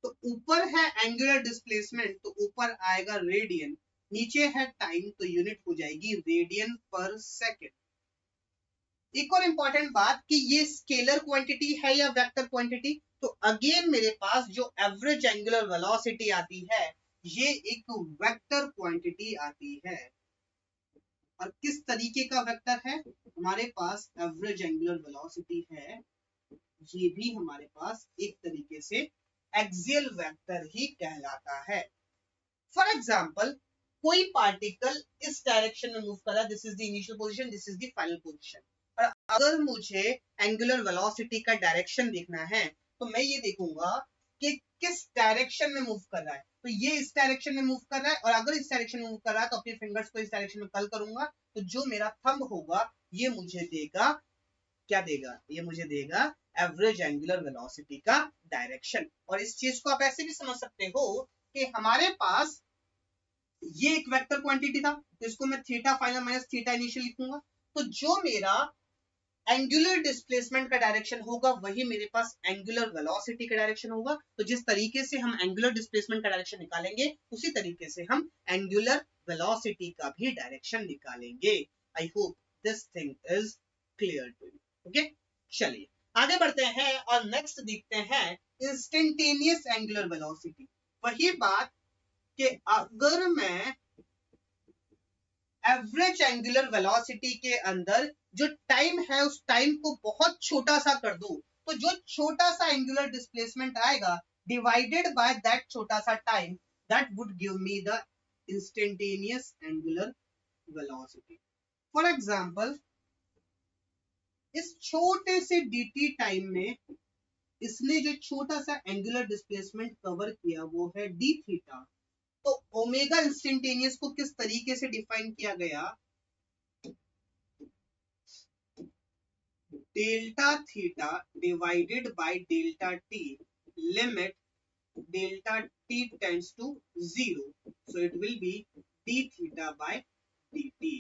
A: तो ऊपर है एंगुलर डिस्प्लेसमेंट तो ऊपर आएगा रेडियन, नीचे है टाइम तो यूनिट हो जाएगी रेडियन पर सेकेंड. एक और इंपॉर्टेंट बात कि ये स्केलर क्वांटिटी है या वेक्टर क्वांटिटी, तो अगेन मेरे पास जो एवरेज एंगुलर वेलोसिटी आती है ये एक वेक्टर क्वांटिटी आती है. और किस तरीके का वेक्टर है, हमारे पास एवरेज एंगुलर वेलोसिटी है, ये भी हमारे पास एक तरीके से एक्सियल वेक्टर ही कहलाता है. फॉर एग्जाम्पल, कोई पार्टिकल इस डायरेक्शन में मूव कर रहा है, this is the initial position, this is the final position. और अगर मुझे एंगुलर वेलोसिटी का डायरेक्शन देखना है तो मैं ये देखूंगा कि किस डायरेक्शन में मूव कर रहा है. तो ये इस डायरेक्शन में मूव कर रहा है, और अगर इस डायरेक्शन में मूव कर रहा है तो अपने फिंगर्स को इस डायरेक्शन में कर्ल करूंगा, तो जो मेरा थंब होगा ये मुझे देगा, क्या देगा, ये मुझे देगा एवरेज एंगुलर वेलोसिटी का डायरेक्शन. और इस चीज को आप ऐसे भी समझ सकते हो कि हमारे पास ये एक वेक्टर क्वांटिटी था, तो इसको मैं theta final minus theta initial लिखूंगा. तो जो मेरा एंगुलर डिस्प्लेसमेंट का डायरेक्शन होगा वही मेरे पास एंगुलर वेलोसिटी का डायरेक्शन होगा. तो जिस तरीके से हम एंगुलर डिस्प्लेसमेंट का डायरेक्शन निकालेंगे उसी तरीके से हम एंगुलर वेलोसिटी का भी डायरेक्शन निकालेंगे. I hope this thing is clear to you. Okay, चलिए आगे बढ़ते हैं और नेक्स्ट देखते हैं इंस्टेंटेनियस एंगुलर वेलोसिटी. वही बात कि अगर मैं एवरेज एंगुलर वेलोसिटी के अंदर जो टाइम है उस टाइम को बहुत छोटा सा कर दूं, तो जो छोटा सा एंगुलर डिस्प्लेसमेंट आएगा डिवाइडेड बाय दैट छोटा सा time, that would give me the instantaneous angular velocity. For example, इस छोटे से dt टाइम में इसने जो छोटा सा एंगुलर डिस्प्लेसमेंट कवर किया वो है d थीटा. तो ओमेगा इंस्टेंटेनियस को किस तरीके से डिफाइन किया गया, delta theta divided by delta t, limit delta t tends to 0, so it will be d theta by dt.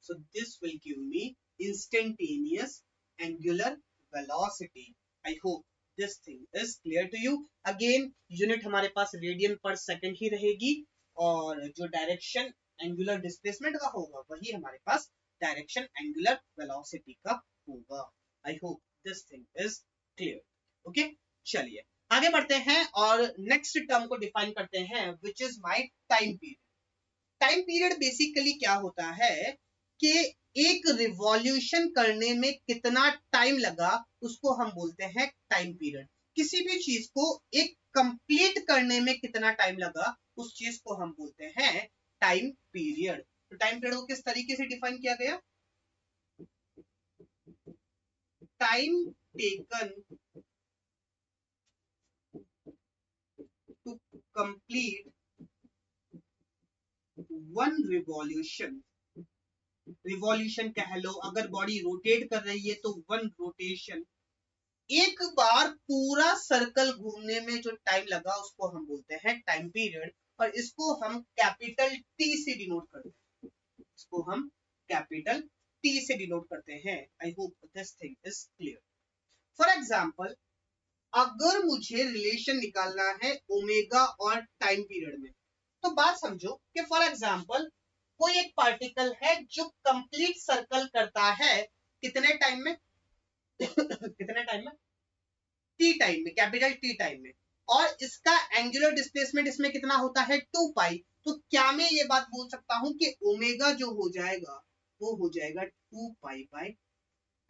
A: So this will give me instantaneous angular velocity. I hope this thing is clear to you. Again, unit हमारे पास radian पर second ही रहेगी, और जो direction angular displacement का होगा वही हमारे पास direction angular velocity का होगा. आई hope this thing is clear. Okay, चलिए आगे बढ़ते हैं और नेक्स्ट टर्म को डिफाइन करते हैं, which is my time period. Time period basically क्या होता है कि एक रिवॉल्यूशन करने में कितना टाइम लगा उसको हम बोलते हैं टाइम पीरियड. किसी भी चीज को एक कंप्लीट करने में कितना टाइम लगा उस चीज को हम बोलते हैं टाइम पीरियड. तो टाइम पीरियड को किस तरीके से डिफाइन किया गया, time taken to complete one revolution. Revolution कह लो, अगर बॉडी रोटेट कर रही है तो वन रोटेशन. एक बार पूरा सर्कल घूमने में जो टाइम लगा उसको हम बोलते हैं टाइम पीरियड, और इसको हम कैपिटल टी से डिनोट करते हैं. इसको हम कैपिटल टी से डिनोट करते हैं. आई hope this thing is clear. For example, अगर मुझे रिलेशन निकालना है ओमेगा और टाइम पीरियड में, तो बात समझो कि फॉर एग्जाम्पल कोई एक पार्टिकल है जो कंप्लीट सर्कल करता है कितने टाइम में कितने टाइम में, टी टाइम में, कैपिटल टी टाइम में, और इसका एंगुलर डिस्प्लेसमेंट इसमें कितना होता है 2 पाई. तो क्या मैं ये बात बोल सकता हूं कि ओमेगा जो हो जाएगा वो हो जाएगा 2 पाई बाय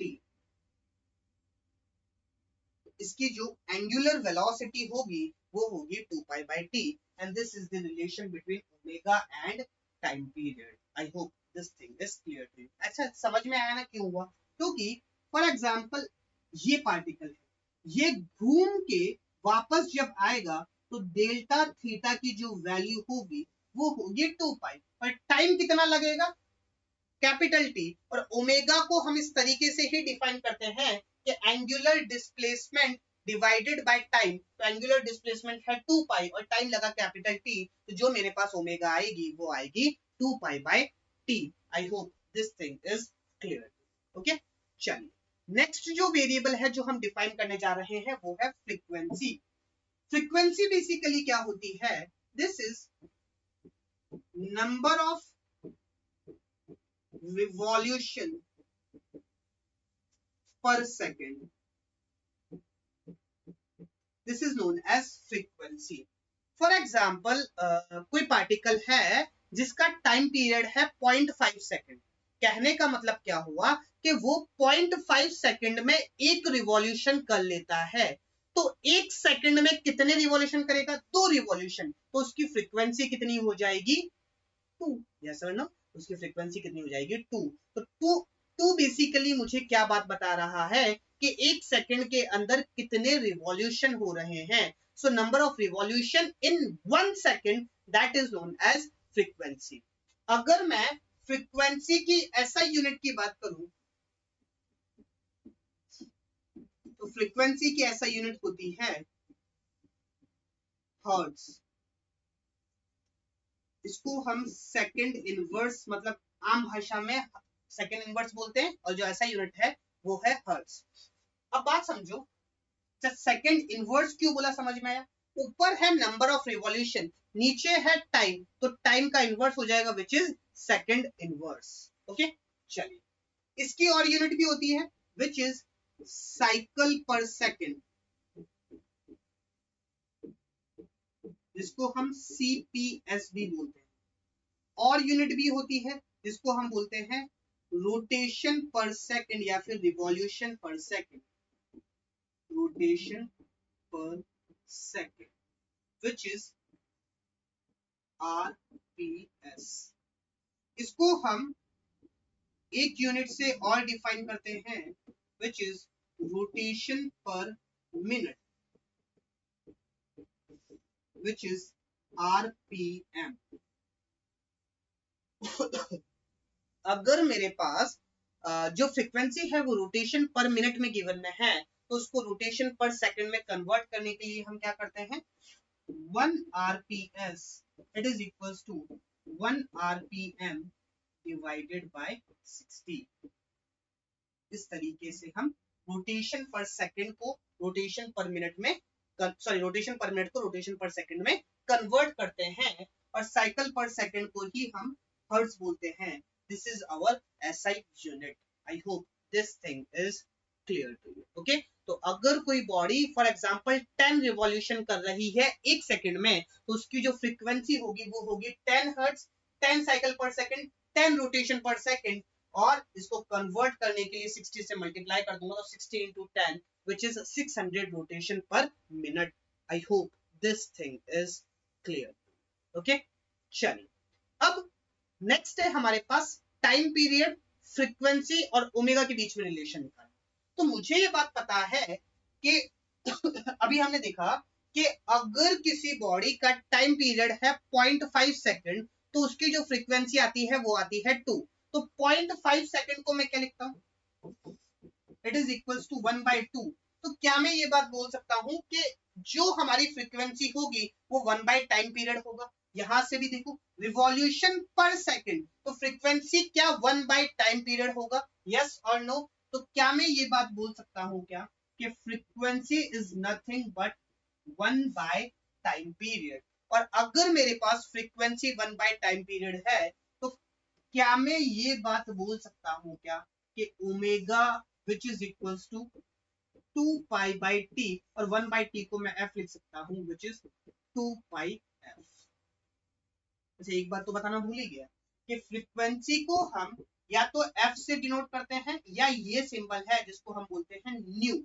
A: टी। इसकी जो एंगुलर वेलोसिटी होगी वो होगी 2 pi by T, and this is the relation between omega and time period. I hope this thing is clear to you. अच्छा, समझ में आया ना क्यों हुआ? क्योंकि फॉर एग्जांपल ये पार्टिकल है, ये घूम के वापस जब आएगा तो डेल्टा थीटा की जो वैल्यू होगी वो होगी 2 पाई, और टाइम कितना लगेगा? Capital T. और ओमेगा को हम इस तरीके से ही डिफाइन करते हैं कि angular displacement divided by time. तो एंगुलर डिस्प्लेसमेंट है 2 पाई और टाइम लगा कैपिटल टी, तो जो मेरे पास ओमेगा आएगी वो आएगी 2 pi by T. I hope this thing is clear. Okay, चलिए नेक्स्ट जो वेरिएबल है जो हम डिफाइन करने जा रहे हैं वो है फ्रीक्वेंसी। फ्रीक्वेंसी बेसिकली क्या होती है? This is number of revolution per second. This is known as frequency. For example, कोई पार्टिकल है जिसका टाइम पीरियड है 0.5 सेकेंड। कहने का मतलब क्या हुआ कि वो 0.5 सेकेंड में एक रिवॉल्यूशन कर लेता है। तो एक सेकेंड में कितने रिवॉल्यूशन करेगा? 2 रिवॉल्यूशन। तो उसकी फ्रीक्वेंसी कितनी हो जाएगी? 2। यस और नो? उसकी फ्रीक्वेंसी कितनी हो जाएगी? 2। तो 2 बेसिकली मुझे क्या बात बता रहा है कि एक सेकंड के अंदर कितने रिवॉल्यूशन हो रहे हैं। So number of revolution in 1 second, that is known as frequency. अगर मैं फ्रीक्वेंसी की ऐसा यूनिट की बात करूं तो फ्रीक्वेंसी की ऐसा यूनिट होती है हर्ट्ज। इसको हम सेकंड इनवर्स, मतलब आम भाषा में सेकंड इनवर्स बोलते हैं, और जो ऐसा यूनिट है वो है हर्ट्ज। अब बात समझो, सेकंड इनवर्स क्यों बोला समझ में आया? ऊपर है नंबर ऑफ रिवॉल्यूशन, नीचे है टाइम, तो टाइम का इनवर्स हो जाएगा which is second inverse. Okay, चलिए इसकी और यूनिट भी होती है विच इज साइकिल पर सेकंड, जिसको हम CPS भी बोलते हैं। और यूनिट भी होती है जिसको हम बोलते हैं रोटेशन पर सेकंड या फिर रिवॉल्यूशन पर सेकंड, रोटेशन पर सेकंड विच इज RPS। इसको हम एक यूनिट से और डिफाइन करते हैं विच इज रोटेशन पर मिनट, विच इज RPM। अगर मेरे पास जो फ्रीक्वेंसी है वो रोटेशन पर मिनट में गिवन में है, तो उसको रोटेशन पर सेकंड में कन्वर्ट करने के लिए हम क्या करते हैं? 1 RPS it is equals to 1 RPM divided by 60। इस तरीके से हम रोटेशन पर सेकंड को रोटेशन पर मिनट में, सॉरी रोटेशन पर मिनट को रोटेशन पर सेकंड में कन्वर्ट करते हैं, और साइकिल पर सेकंड को ही हम हर्ट्ज बोलते हैं। This is our SI unit. I hope this thing is clear to you. Okay? तो अगर कोई बॉडी फॉर एग्जांपल 10 रिवॉल्यूशन कर रही है एक सेकंड में, तो उसकी जो फ्रीक्वेंसी होगी वो होगी 10 हर्ट्ज, 10 साइकिल पर सेकंड, 10 रोटेशन पर सेकंड, और इसको कन्वर्ट करने के लिए 60 से मल्टीप्लाई कर दूंगा तो 60 into 10 which is 600 रोटेशन पर minute. I hope this thing is clear. Okay? चलिए अब नेक्स्ट है हमारे पास टाइम पीरियड, फ्रीक्वेंसी और ओमेगा के बीच में रिलेशन निकालना। तो मुझे ये बात पता है कि अभी हमने देखा कि अगर किसी बॉडी का टाइम पीरियड है 0.5 सेकंड, तो उसकी जो फ्रीक्वेंसी आती है वो आती है 2। तो 0.5 सेकंड को मैं क्या लिखता हूं? It is equals to 1/2। तो क्या मैं ये बात बोल सकता हूं कि जो हमारी फ्रीक्वेंसी होगी वो 1 टाइम पीरियड होगा? यहां से भी देखो रिवॉल्यूशन पर सेकंड, तो फ्रीक्वेंसी क्या 1 टाइम पीरियड होगा? यस और नो? तो क्या मैं ये बात बोल सकता हूं क्या कि frequency is nothing but 1 time period? और अगर मेरे पास फ्रीक्वेंसी 1 टाइम पीरियड है तो क्या मैं ये बात बोल सकता हूं क्या कि omega which is equals to 2 pi by T, और 1 बाई टी को मैं f लिख सकता हूं विच इज 2 पाई f। जैसे एक बात तो बताना भूल ही गया कि फ्रीक्वेंसी को हम या तो एफ से डिनोट करते हैं या ये सिंबल है जिसको हम बोलते हैं न्यू,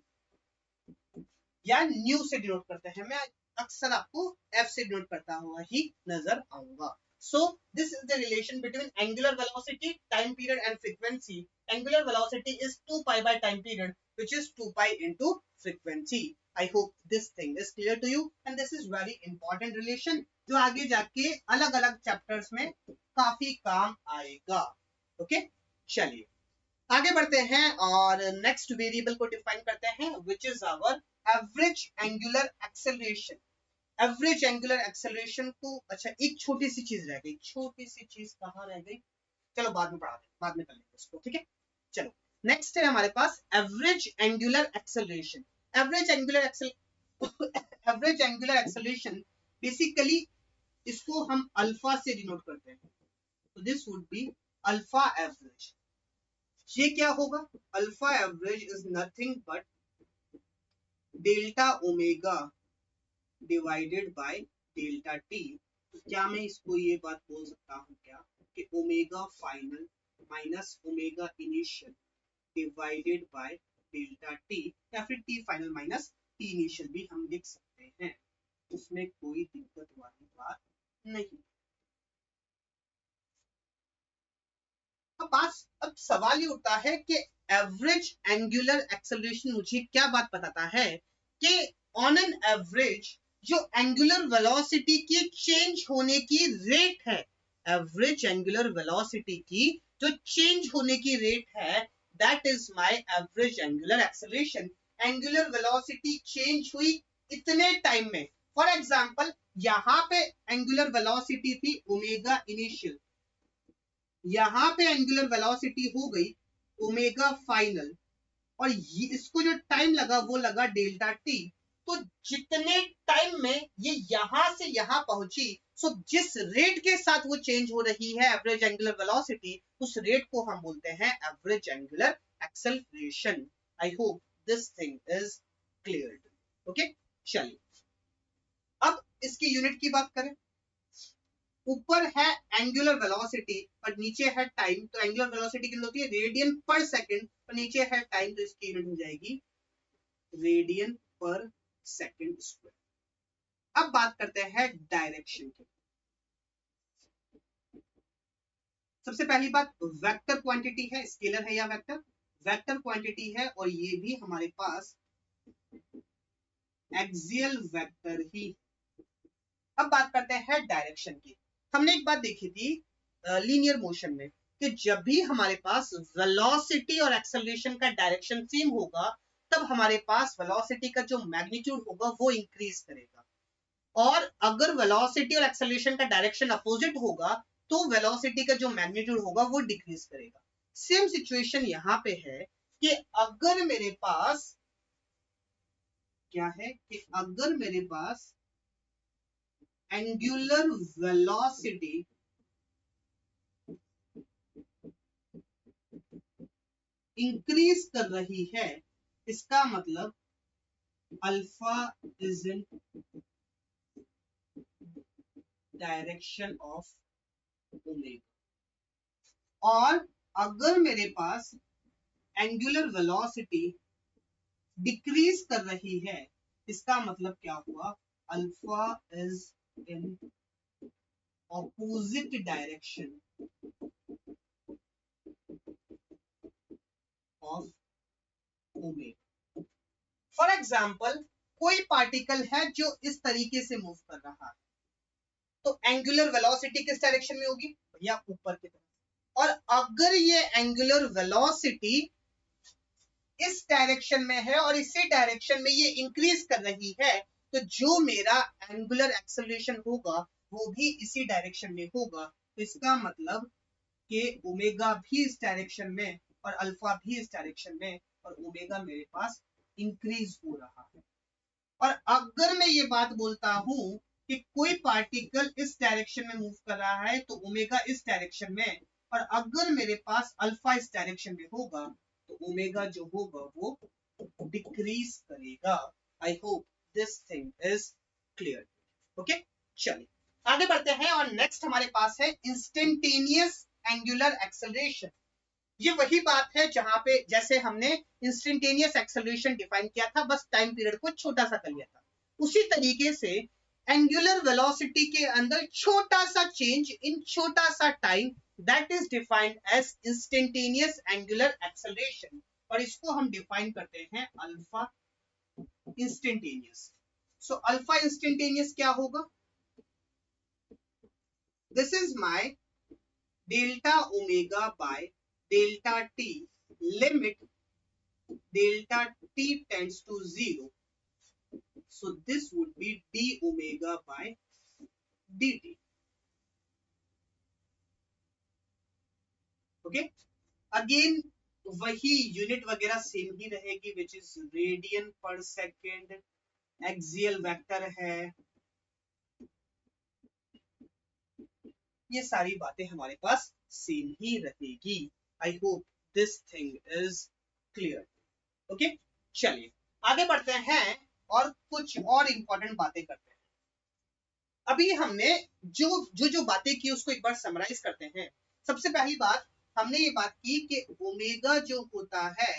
A: या न्यू से डिनोट करते हैं। मैं अक्सर आपको एफ से डिनोट करता हुआ ही नजर आऊंगा। So this is the relation between angular velocity, time period and frequency. Angular velocity is 2 pi by time period, which is 2 pi into frequency. I hope this thing is clear to you, and this is very important relation जो आगे जाके अलग अलग chapters में काफी काम आएगा। Okay, चलिए आगे बढ़ते हैं और नेक्स्ट वेरिएबल को डिफाइन करते हैं, which is our average angular acceleration. Average angular acceleration को, अच्छा एक छोटी सी चीज रह गई, छोटी सी चीज कहाँ रह गई, चलो बाद में पढ़ा दें, बाद में कर लेंगे उसको, ठीक है। चलो नेक्स्ट है हमारे पास average angular acceleration. Average angular average angular acceleration basically इसको हम अल्फा से डिनोट करते हैं, तो this would be alpha average. ये क्या होगा, alpha average is nothing but delta omega divided by delta t. तो क्या मैं इसको ये बात बोल सकता हूँ क्या कि omega final minus omega initial divided by delta T, या फिर T final minus T initial भी हम लिख सकते हैं, उसमें कोई दिक्कत वाली बात नहीं। अब सवाल ये उठता है कि एवरेज एंगुलर एक्सेलरेशन मुझे क्या बात बताता है कि ऑन एन एवरेज जो एंगुलर वेलोसिटी की चेंज होने की रेट है, एवरेज एंगुलर वेलोसिटी की जो चेंज होने की रेट है, that is my average angular acceleration. Angular velocity change हुई इतने टाइम में, फॉर एग्जांपल यहाँ पे एंगुलर वेलोसिटी थी ओमेगा इनिशियल, यहाँ पे एंगुलर वेलोसिटी हो गई ओमेगा फाइनल, और इसको जो टाइम लगा वो लगा डेल्टा टी। तो जितने टाइम में ये यहां से यहां पहुंची, सो जिस रेट के साथ वो चेंज हो रही है एवरेज एंगुलर वेलोसिटी, उस रेट को हम बोलते हैं average angular acceleration. I hope this thing is clear. Okay, चलिए अब इसकी यूनिट की बात करें। ऊपर है एंगुलर वेलोसिटी और नीचे है टाइम, तो एंगुलर वेलोसिटी कितनी होती है, रेडियन पर सेकंड, और नीचे है टाइम, तो इसकी यूनिट हो जाएगी रेडियन पर सेकंड स्क्वायर। अब बात करते हैं डायरेक्शन की। सबसे पहली बात वेक्टर क्वांटिटी है, स्केलर है या वेक्टर, वेक्टर क्वांटिटी है, और ये भी हमारे पास एक्सियल वेक्टर ही। अब बात करते हैं डायरेक्शन की। हमने एक बात देखी थी लीनियर मोशन में कि जब भी हमारे पास वेलोसिटी और एक्सेलरेशन का डायरेक्शन सेम होगा, तब हमारे पास वेलोसिटी का जो मैग्नीट्यूड होगा वो इंक्रीज करेगा, और अगर वेलोसिटी और एक्सेलरेशन का डायरेक्शन अपोजिट होगा तो वेलोसिटी का जो मैग्नीट्यूड होगा वो डिक्रीज करेगा। सेम सिचुएशन यहाँ पे है कि अगर मेरे पास क्या है कि अगर मेरे पास एंगुलर वेलोसिटी इंक्रीज कर रही है, इसका मतलब alpha is in direction of omega. और अगर मेरे पास एंगुलर वेलोसिटी डिक्रीज कर रही है, इसका मतलब क्या हुआ, alpha is in opposite direction of omega. For example कोई पार्टिकल है जो इस तरीके से मूव कर रहा है, तो एंगुलर वेलोसिटी किस डायरेक्शन में होगी, या ऊपर की तरफ। और अगर ये एंगुलर वेलोसिटी इस डायरेक्शन में है और इसी डायरेक्शन में ये इंक्रीज कर रही है, तो जो मेरा एंगुलर एक्सेलरेशन होगा वो भी इसी डायरेक्शन में होगा। तो इसका मतलब कि ओमेगा भी इस डायरेक्शन में और अल्फा भी इस डायरेक्शन में, और ओमेगा मेरे पास इंक्रीज हो रहा है। और अगर मैं ये बात बोलता हूं कि कोई पार्टिकल इस डायरेक्शन में मूव कर रहा है, तो ओमेगा इस डायरेक्शन में, और अगर मेरे पास अल्फा इस डायरेक्शन में होगा तो ओमेगा जो होगा वो डिक्रीज करेगा। आई hope this thing is clear. Okay, चलिए आगे बढ़ते हैं और नेक्स्ट हमारे पास है इंस्टेंटेनियस एंगुलर एक्सेलरेशन। ये वही बात है जहां पे जैसे हमने इंस्टेंटेनियस एक्सेलरेशन डिफाइन किया था, बस टाइम पीरियड को छोटा सा कर लिया था। उसी तरीके से एंगुलर वेलोसिटी के अंदर छोटा सा चेंज इन छोटा सा time, that is defined as instantaneous angular acceleration, और इसको हम डिफाइन करते हैं अल्फा इंस्टेंटेनियस। सो अल्फा इंस्टेंटेनियस क्या होगा? This is my delta omega by delta t limit delta t tends to 0. So this would be d omega by dt. Okay. Again वही unit वगैरह सेम ही रहेगी, विच इज रेडियन पर second, axial vector है, ये सारी बातें हमारे पास same ही रहेगी। आई hope this thing is clear. Okay, चलिए आगे बढ़ते हैं और कुछ और इंपॉर्टेंट बातें करते हैं। अभी हमने जो बातें की उसको एक बार समराइज करते हैं। सबसे पहली बात हमने ये बात की कि ओमेगा जो होता है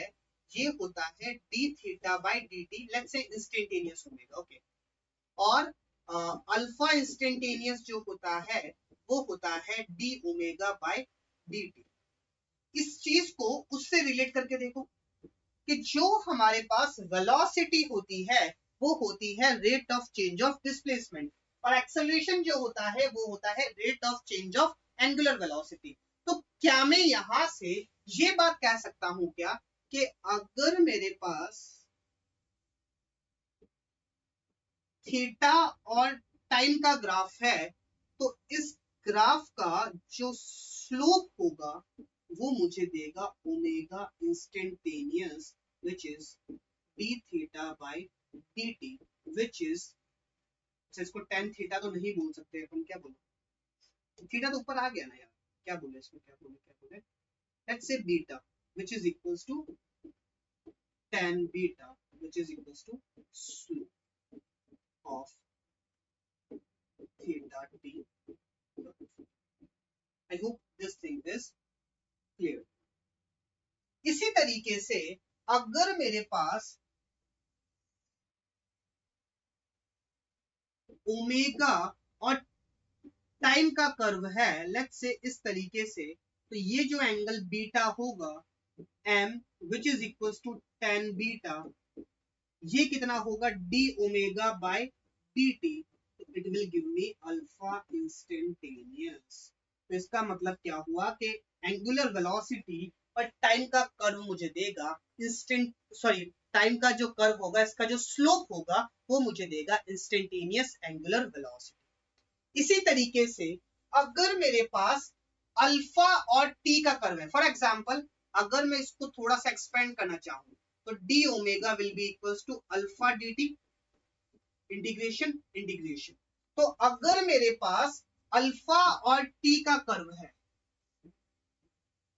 A: ये होता है D theta by D T, let's say instantaneous omega. Okay, और अल्फा इंस्टेंटेनियस जो होता है वो होता है D omega by D T. इस चीज को उससे रिलेट करके देखो कि जो हमारे पास वेलोसिटी होती है वो होती है rate of change of displacement, और एक्सेलरेशन जो होता है वो होता है rate of change of angular velocity. तो क्या मैं यहां से ये बात कह सकता हूं क्या कि अगर मेरे पास थीटा और टाइम का ग्राफ है तो इस ग्राफ का जो स्लोप होगा वो मुझे देगा omega instantaneous which is d theta by dt which is, इसको tan थीटा तो नहीं बोल सकते अपन, क्या बोले, थीटा तो ऊपर आ गया ना यार, क्या बोले इसको, क्या बोले let's say beta which is equals to tan beta which is equals to slope of theta t. I hope this thing is clear. इसी तरीके से अगर मेरे पास ओमेगा और टाइम का कर्व है लेट्स से इस तरीके से, तो ये जो एंगल बीटा होगा m which is equals to tan beta, ये कितना होगा d omega by dt, it will give me alpha instantaneous. तो इसका मतलब क्या हुआ कि एंगुलर वेलोसिटी और टाइम का कर्व मुझे देगा टाइम का जो कर्व होगा इसका जो स्लोप होगा वो मुझे देगा इंस्टेंटेनियस एंगुलर वेलोसिटी। इसी तरीके से अगर मेरे पास अल्फा और टी का कर्व है, फॉर एग्जांपल अगर मैं इसको थोड़ा सा एक्सपेंड करना चाहूं तो d omega will be equals to alpha d t integration. तो अगर मेरे पास अल्फा और टी का कर्व है,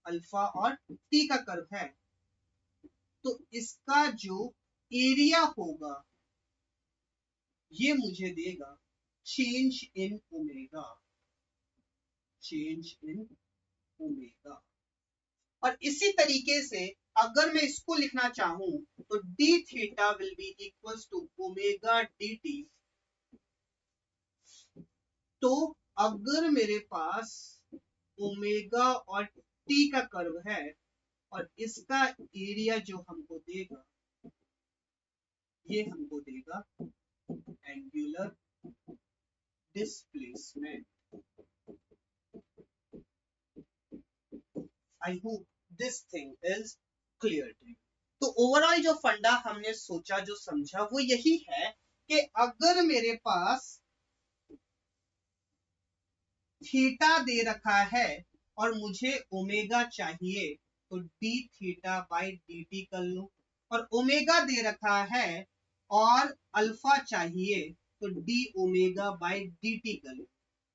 A: अल्फा और टी का कर्व है, तो इसका जो एरिया होगा ये मुझे देगा change in omega, change in omega. और इसी तरीके से अगर मैं इसको लिखना चाहूं तो d theta will be equals to omega d t. तो अगर मेरे पास ओमेगा और टी का कर्व है और इसका एरिया जो हमको देगा ये हमको देगा angular displacement. I hope this thing is clear to you. तो ओवरऑल जो फंडा हमने सोचा जो समझा वो यही है कि अगर मेरे पास थीटा दे रखा है और मुझे ओमेगा चाहिए तो d theta by D t कर लो, और ओमेगा दे रखा है और अल्फा चाहिए तो d omega by D t कर लो।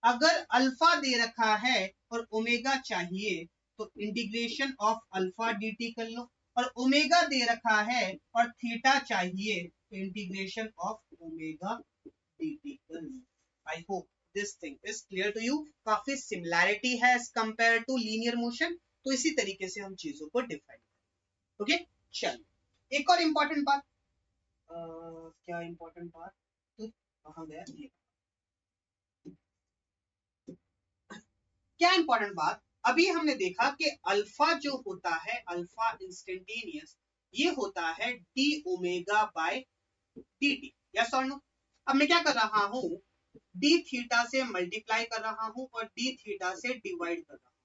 A: अगर अल्फा दे रखा है और ओमेगा चाहिए तो integration of alpha d t कर लो, और ओमेगा दे रखा है और थीटा चाहिए तो integration of omega d t कर लो। I hope this thing is clear to you? काफी सिमिलैरिटी है as compare to linear motion, तो इसी तरीके से हम चीजों को डिफाइन करें। ओके, चलिए एक और इंपॉर्टेंट बात, क्या इंपॉर्टेंट बात, तो कहाँ गया ये, क्या इंपॉर्टेंट बात, अभी हमने देखा कि अल्फा जो होता है, अल्फा इंस्टेंटेनियस, ये होता है D omega by D T, yes और नो? अब मैं क्या कर रहा हूं, डी थीटा से मल्टीप्लाई कर रहा हूं और डी थीटा से डिवाइड कर रहा हूं,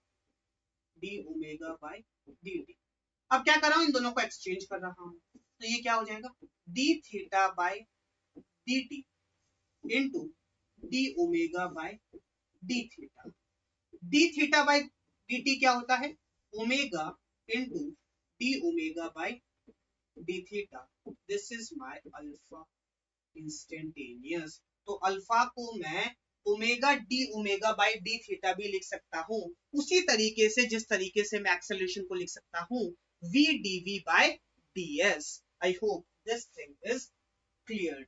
A: D omega by D T. अब क्या कर रहा हूं, इन दोनों को एक्सचेंज कर रहा हूं, तो ये क्या हो जाएगा, D theta by D T into D omega by D theta. D theta by D T क्या होता है, omega into D omega by D theta. This is my alpha instantaneous. तो अल्फा को मैं ओमेगा बाय डी थीटा भी लिख सकता हूं, उसी तरीके से जिस तरीके से मैं एक्सेलरेशन को लिख सकता हूं v dv by ds। I hope this thing is clear.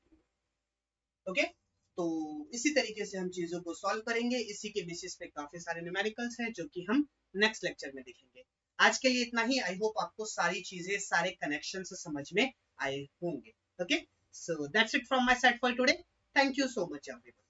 A: Okay, तो इसी तरीके से हम चीजों को सॉल्व करेंगे, इसी के बेसिस पे काफी सारे न्यूमेरिकल्स हैं जो कि हम नेक्स्ट लेक्चर में देखेंगे। आज के लिए इतना ही। आई होप आपको सारी चीजें, सारे कनेक्शन समझ में आए होंगे। Okay, so that's it from my side for today. Thank you so much everyone.